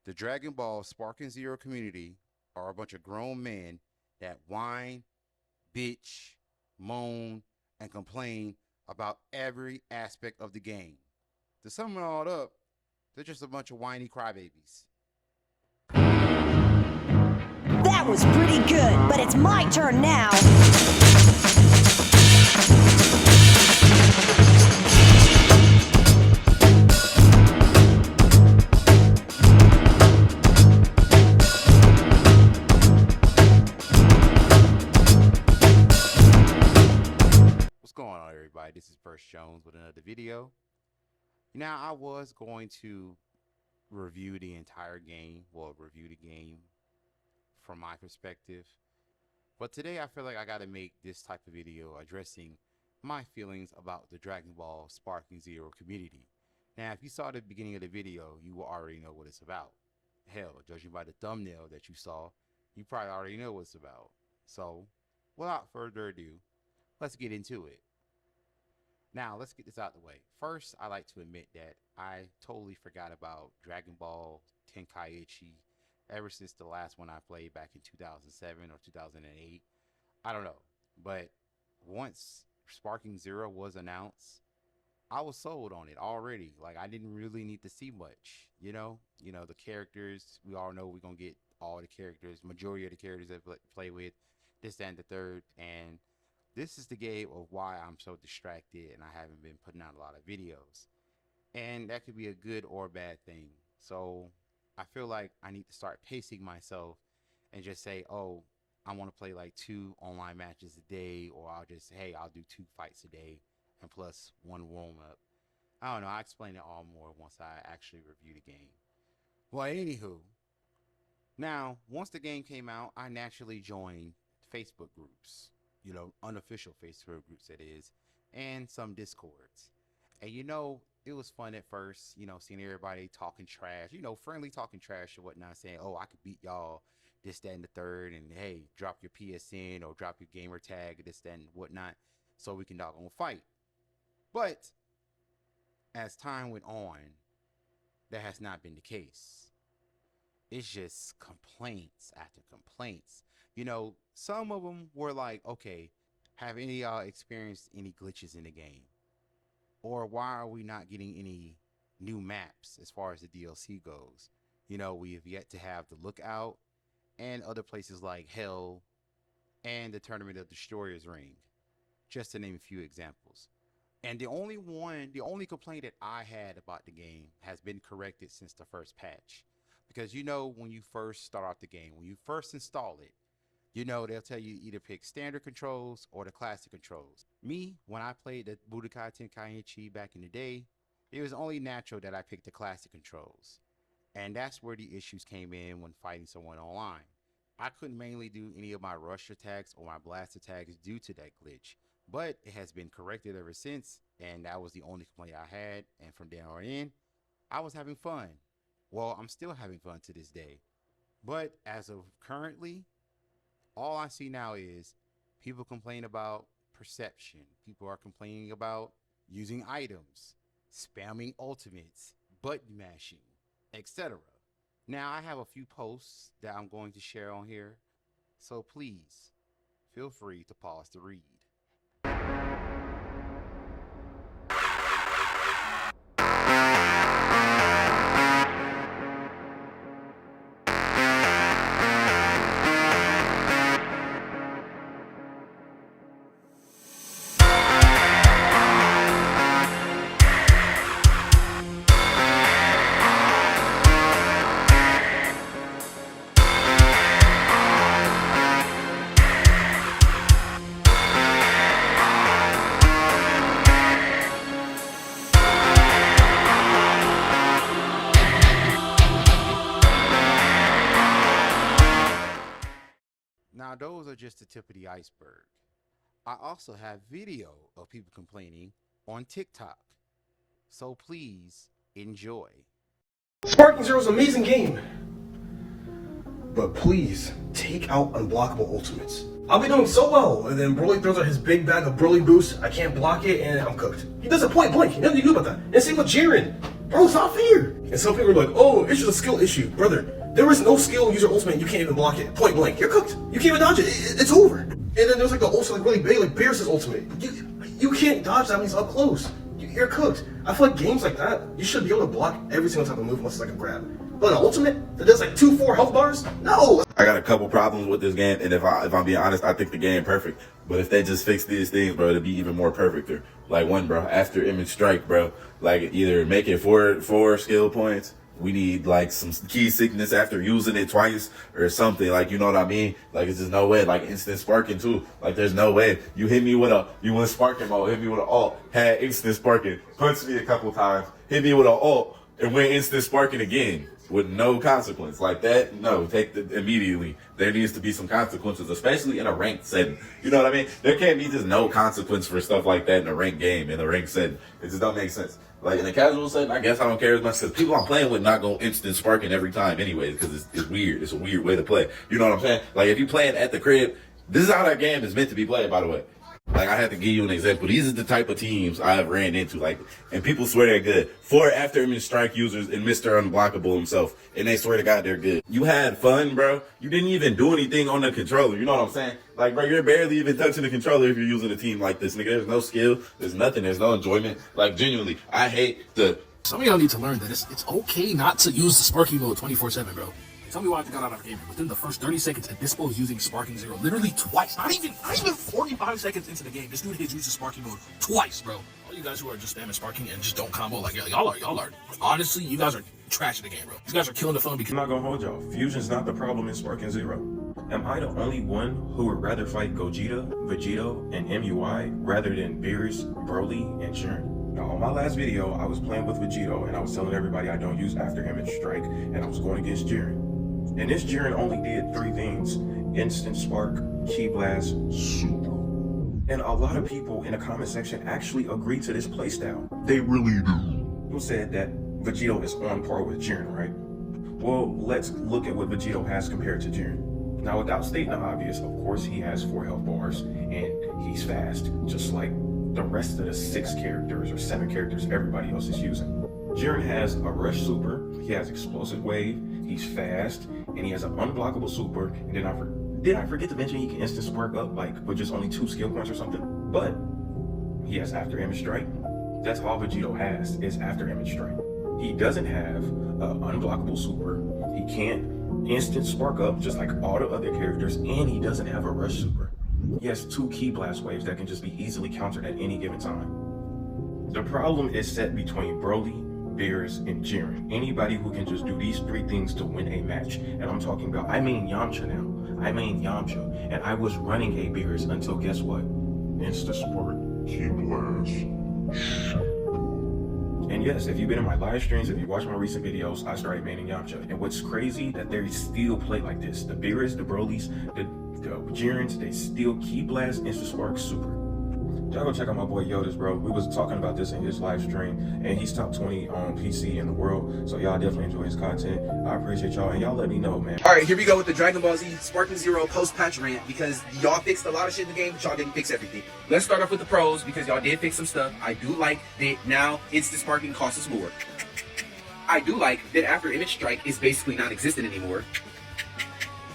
The Dragon Ball Sparking Zero community are a bunch of grown men that whine, bitch, moan, and complain about every aspect of the game. To sum it all up, they're just a bunch of whiny crybabies. That was pretty good, but it's my turn now. What's going on, everybody? This is BurstJones with another video. Now, I was going to review the entire game, review the game from my perspective, but today I feel like I got to make this type of video addressing my feelings about the Dragon Ball Sparking Zero community. Now, if you saw the beginning of the video, you will already know what it's about. Hell, judging by the thumbnail that you saw, you probably already know what it's about. So, without further ado, let's get into it. Now, let's get this out of the way. First, I like to admit that I totally forgot about Dragon Ball Tenkaichi ever since the last one I played back in 2007 or 2008. I don't know. But once Sparking Zero was announced, I was sold on it already. Like, I didn't really need to see much, you know? The characters, we all know we're going to get all the characters, majority of the characters that play with, this, that, and the third. And this is the game of why I'm so distracted and I haven't been putting out a lot of videos. And that could be a good or bad thing. So I feel like I need to start pacing myself and just say, oh, I want to play like 2 online matches a day, or I'll just, hey, I'll do 2 fights a day and plus 1 warm up. I don't know. I'll explain it all more once I actually review the game. Well, anywho, now, once the game came out, I naturally joined Facebook groups, unofficial Facebook groups that is, and some Discords. And it was fun at first, seeing everybody talking trash, friendly talking trash or whatnot, saying, oh, I could beat y'all, this, that, and the third, and hey, drop your PSN or drop your gamer tag, this, that, and whatnot, so we can doggone fight. But as time went on, that has not been the case. It's just complaints after complaints. Some of them were like, okay, have any of y'all experienced any glitches in the game? Or why are we not getting any new maps as far as the DLC goes? We have yet to have the Lookout and other places like Hell and the Tournament of Destroyers Ring, just to name a few examples. And the only complaint that I had about the game has been corrected since the first patch. Because when you first start out the game, when you first install it, they'll tell you either pick standard controls or the classic controls. Me, when I played the Budokai Tenkaichi back in the day, it was only natural that I picked the classic controls. And that's where the issues came in when fighting someone online. I couldn't mainly do any of my rush attacks or my blast attacks due to that glitch. But it has been corrected ever since, and that was the only complaint I had. And from there on in, I was having fun. Well, I'm still having fun to this day. But as of currently, all I see now is people complain about perception. People are complaining about using items, spamming ultimates, button mashing, etc. Now, I have a few posts that I'm going to share on here, so please feel free to pause to read. Now, those are just the tip of the iceberg. I also have video of people complaining on TikTok. So please enjoy. Sparking Zero is an amazing game. But please, take out unblockable ultimates. I'll be doing so well, and then Broly throws out his big bag of Broly boost. I can't block it, and I'm cooked. He does a point blank. Nothing you do about that. And same with Jiren. Bro, it's not fair. And some people are like, oh, it's just a skill issue. Brother, there is no skill in user ultimate and you can't even block it. Point blank. You're cooked. You can't even dodge it. It's over. And then there's like the ultimate, like really big, like Beerus' ultimate. You can't dodge that when he's up close. You're cooked. I feel like games like that, you should be able to block every single type of move unless it's like a grab. But an ultimate that does like 2-4 health bars? No. I got a couple problems with this game, and if I'm being honest, I think the game perfect. But if they just fix these things, bro, it'd be even more perfecter. Like one, bro, after image strike, bro, like either make it four skill points. We need like some key sickness after using it twice or something. Like, you know what I mean? Like, it's just no way. Like instant sparking too. Like, there's no way. You hit me with you went sparking mode, hit me with an ult, had instant sparking, punched me a couple times, hit me with an ult, and went instant sparking again with no consequence. Like that, no, immediately. There needs to be some consequences, especially in a ranked setting. You know what I mean? There can't be just no consequence for stuff like that in a ranked game, in a ranked setting. It just don't make sense. Like in a casual setting, I guess I don't care as much because people I'm playing with not go instant sparking every time anyway, because it's weird. It's a weird way to play. You know what I'm saying? Like if you playing at the crib, this is how that game is meant to be played, by the way. Like I have to give you an example. These are the type of teams I have ran into. Like, and people swear they're good. 4 after image strike users and Mr. Unblockable himself, and they swear to God they're good. You had fun, bro. You didn't even do anything on the controller. You know what I'm saying? Like, bro, you're barely even touching the controller if you're using a team like this, nigga. There's no skill. There's nothing. There's no enjoyment. Like, genuinely, I hate the. Some of y'all need to learn that it's okay not to use the sparking mode 24/7, bro. Tell me why I got out of the game. Within the first 30 seconds, Abyssal is using Sparking Zero literally twice. Not even 45 seconds into the game. This dude has used the Sparking mode twice, bro. All you guys who are just spamming Sparking and just don't combo, like y'all are. Honestly, you guys are trash in the game, bro. You guys are killing the fun because I'm not gonna hold y'all. Fusion's not the problem in Sparking Zero. Am I the only one who would rather fight Gogeta, Vegito, and MUI rather than Beerus, Broly, and Jiren? Now, on my last video, I was playing with Vegito and I was telling everybody I don't use after image strike and I was going against Jiren. And this Jiren only did 3 things: instant spark, ki blast, super. And a lot of people in the comment section actually agree to this playstyle. They really do. Who said that Vegito is on par with Jiren, right? Well, let's look at what Vegito has compared to Jiren. Now, without stating the obvious, of course he has 4 health bars and he's fast, just like the rest of the 6 characters or 7 characters everybody else is using. Jiren has a rush super, he has explosive wave, he's fast, and he has an unblockable super. And then did I forget to mention he can instant spark up, like with just only 2 skill points or something? But he has after image strike. That's all Vegito has is after image strike. He doesn't have an unblockable super. He can't instant spark up just like all the other characters, and he doesn't have a rush super. He has 2 ki blast waves that can just be easily countered at any given time. The problem is set between Broly, Beerus, and Jiren. Anybody who can just do these 3 things to win a match. And I'm talking about, I main Yamcha now. I main Yamcha, and I was running a Beerus until guess what? Insta Sport, ki blast. And yes, if you've been in my live streams, if you watch my recent videos, I started maining Yamcha. And what's crazy, that they still play like this. The Beerus, the Brolys, the Jirens, they still ki blast, insta spark, super. Y'all go check out my boy Yodas, bro. We was talking about this in his live stream, and he's top 20 on PC in the world. So y'all definitely enjoy his content. I appreciate y'all, and y'all let me know, man. All right, here we go with the Dragon Ball Z Sparking Zero post-patch rant, because y'all fixed a lot of shit in the game, but y'all didn't fix everything. Let's start off with the pros, because y'all did fix some stuff. I do like that now instant sparking costs us more. I do like that after image strike is basically non-existent anymore.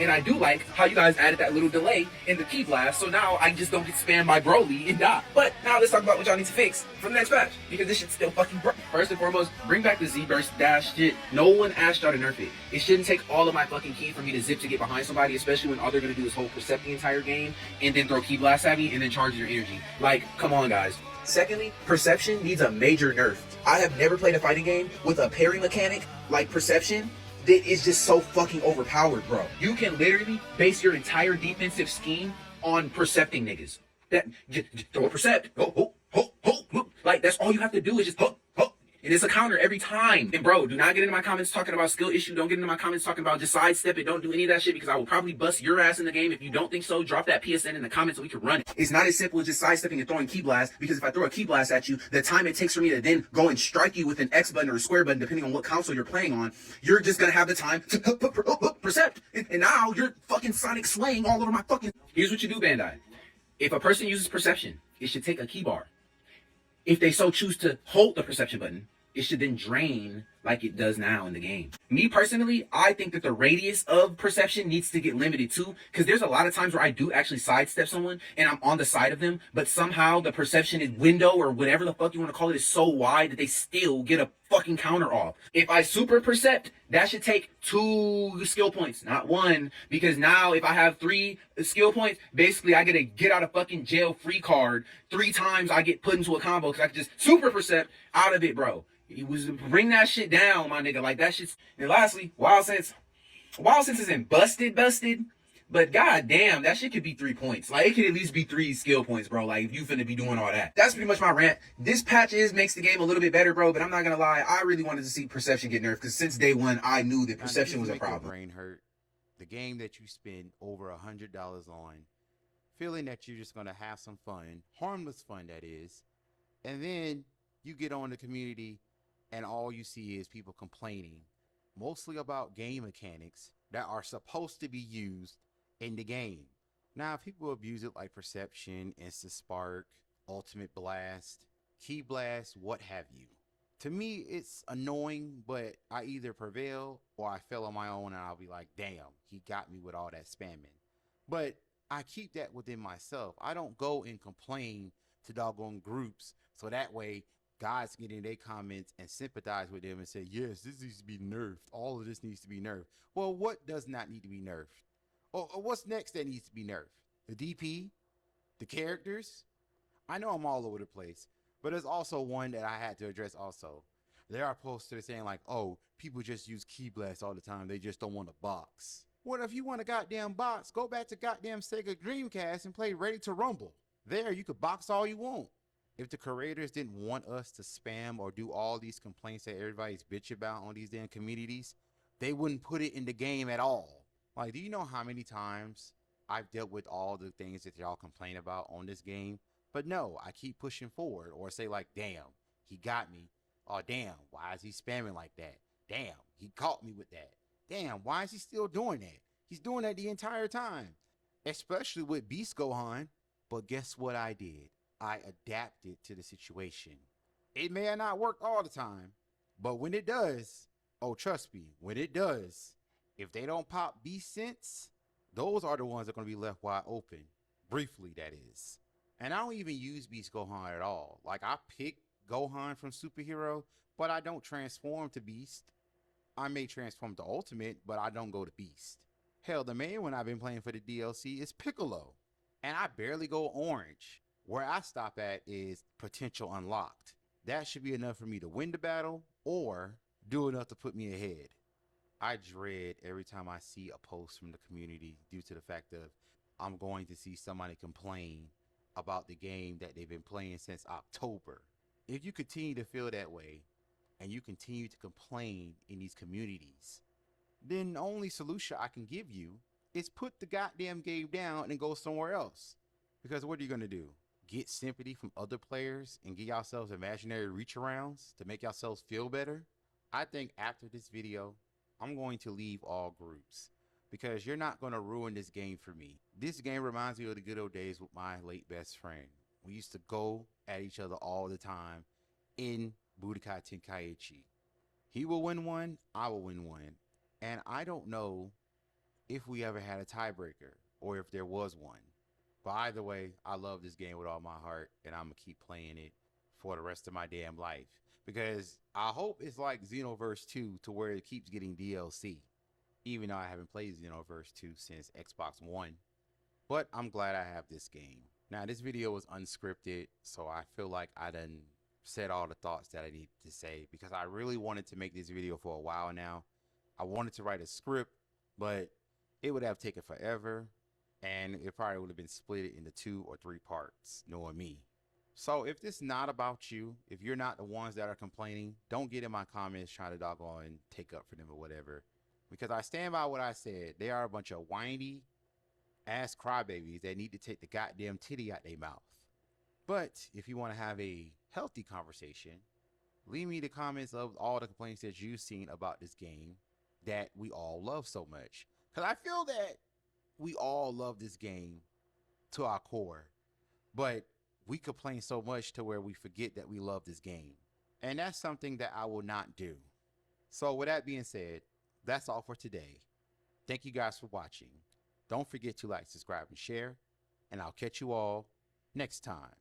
And I do like how you guys added that little delay in the ki blast, so now I just don't get spammed by Broly and die. But now let's talk about what y'all need to fix for the next patch, because this shit's still fucking broke. First and foremost, bring back the Z-Burst dash shit. No one asked y'all to nerf it. It shouldn't take all of my fucking ki for me to zip to get behind somebody, especially when all they're gonna do is hold Percept the entire game and then throw ki blast at me and then charge your energy. Like, come on, guys. Secondly, Perception needs a major nerf. I have never played a fighting game with a parry mechanic like Perception that is just so fucking overpowered, bro. You can literally base your entire defensive scheme on percepting niggas. That just throw a percept, like that's all you have to do is just and it's a counter every time. And bro, do not get into my comments talking about skill issue. Don't get into my comments talking about just sidestep it. Don't do any of that shit, because I will probably bust your ass in the game. If you don't think so, drop that PSN in the comments so we can run it. It's not as simple as just sidestepping and throwing ki blast, because if I throw a ki blast at you, the time it takes for me to then go and strike you with an X button or a square button, depending on what console you're playing on, you're just gonna have the time to percept. And now you're fucking Sonic swaying all over my fucking... Here's what you do, Bandai. If a person uses perception, it should take a key bar. If they so choose to hold the perception button, it should then drain like it does now in the game. Me personally, I think that the radius of perception needs to get limited too, because there's a lot of times where I do actually sidestep someone and I'm on the side of them, but somehow the perception is window or whatever the fuck you want to call it is so wide that they still get a fucking counter off. If I super percept, that should take 2 skill points, not 1, because now if I have 3 skill points, basically I get a get out of fucking jail free card 3 times. I get put into a combo because I can just super percept out of it, bro. It was bring that shit down, my nigga. Like that shit's. And lastly, Wild Sense isn't busted, but goddamn, that shit could be 3 points. Like it could at least be 3 skill points, bro. Like if you finna be doing all that. That's pretty much my rant. This patch makes the game a little bit better, bro. But I'm not gonna lie, I really wanted to see perception get nerfed because since day one, I knew that perception was a problem. Your brain hurt. The game that you spend over $100 on, feeling that you're just gonna have some fun, harmless fun that is, and then you get on the community and all you see is people complaining, mostly about game mechanics that are supposed to be used in the game. Now, people abuse it like Perception, Instant Spark, Ultimate Blast, Key Blast, what have you. To me, it's annoying, but I either prevail or I fail on my own and I'll be like, damn, he got me with all that spamming. But I keep that within myself. I don't go and complain to doggone groups so that way guys get in their comments and sympathize with them and say, yes, this needs to be nerfed. All of this needs to be nerfed. Well, what does not need to be nerfed? Or what's next that needs to be nerfed? The DP? The characters? I know I'm all over the place, but there's also one that I had to address also. There are posts that are saying like, oh, people just use Key Blast all the time. They just don't want a box. What if you want a goddamn box? Go back to goddamn Sega Dreamcast and play Ready to Rumble. There, you could box all you want. If the creators didn't want us to spam or do all these complaints that everybody's bitch about on these damn communities, they wouldn't put it in the game at all. Like, do you know how many times I've dealt with all the things that y'all complain about on this game? But no, I keep pushing forward or say like, damn, he got me. Oh, damn, why is he spamming like that? Damn, he caught me with that. Damn, why is he still doing that? He's doing that the entire time, especially with Beast Gohan. But guess what I did? I adapted to the situation. It may not work all the time, but when it does, oh, trust me, when it does, if they don't pop Beast Sense, those are the ones that are going to be left wide open. Briefly, that is. And I don't even use Beast Gohan at all. Like, I pick Gohan from Superhero, but I don't transform to Beast. I may transform to Ultimate, but I don't go to Beast. Hell, the main one I've been playing for the DLC is Piccolo, and I barely go Orange. Where I stop at is potential unlocked. That should be enough for me to win the battle or do enough to put me ahead. I dread every time I see a post from the community due to the fact of I'm going to see somebody complain about the game that they've been playing since October. If you continue to feel that way and you continue to complain in these communities, then the only solution I can give you is put the goddamn game down and go somewhere else. Because what are you going to do? Get sympathy from other players and give yourselves imaginary reach arounds to make yourselves feel better? I think after this video, I'm going to leave all groups because you're not going to ruin this game for me. This game reminds me of the good old days with my late best friend. We used to go at each other all the time in Budokai Tenkaichi. He will win one, I will win one. And I don't know if we ever had a tiebreaker or if there was one. But either way, I love this game with all my heart, and I'm going to keep playing it for the rest of my damn life. Because I hope it's like Xenoverse 2 to where it keeps getting DLC. Even though I haven't played Xenoverse 2 since Xbox One. But I'm glad I have this game. Now, this video was unscripted, so I feel like I done said all the thoughts that I need to say. Because I really wanted to make this video for a while now. I wanted to write a script, but it would have taken forever. And it probably would have been split into 2 or 3 parts, knowing me. So if this is not about you, if you're not the ones that are complaining, don't get in my comments trying to doggone and take up for them or whatever. Because I stand by what I said. They are a bunch of whiny ass crybabies that need to take the goddamn titty out their mouth. But if you want to have a healthy conversation, leave me the comments of all the complaints that you've seen about this game that we all love so much. Because I feel that we all love this game to our core, but we complain so much to where we forget that we love this game. And that's something that I will not do. So with that being said, that's all for today. Thank you guys for watching. Don't forget to like, subscribe, and share. And I'll catch you all next time.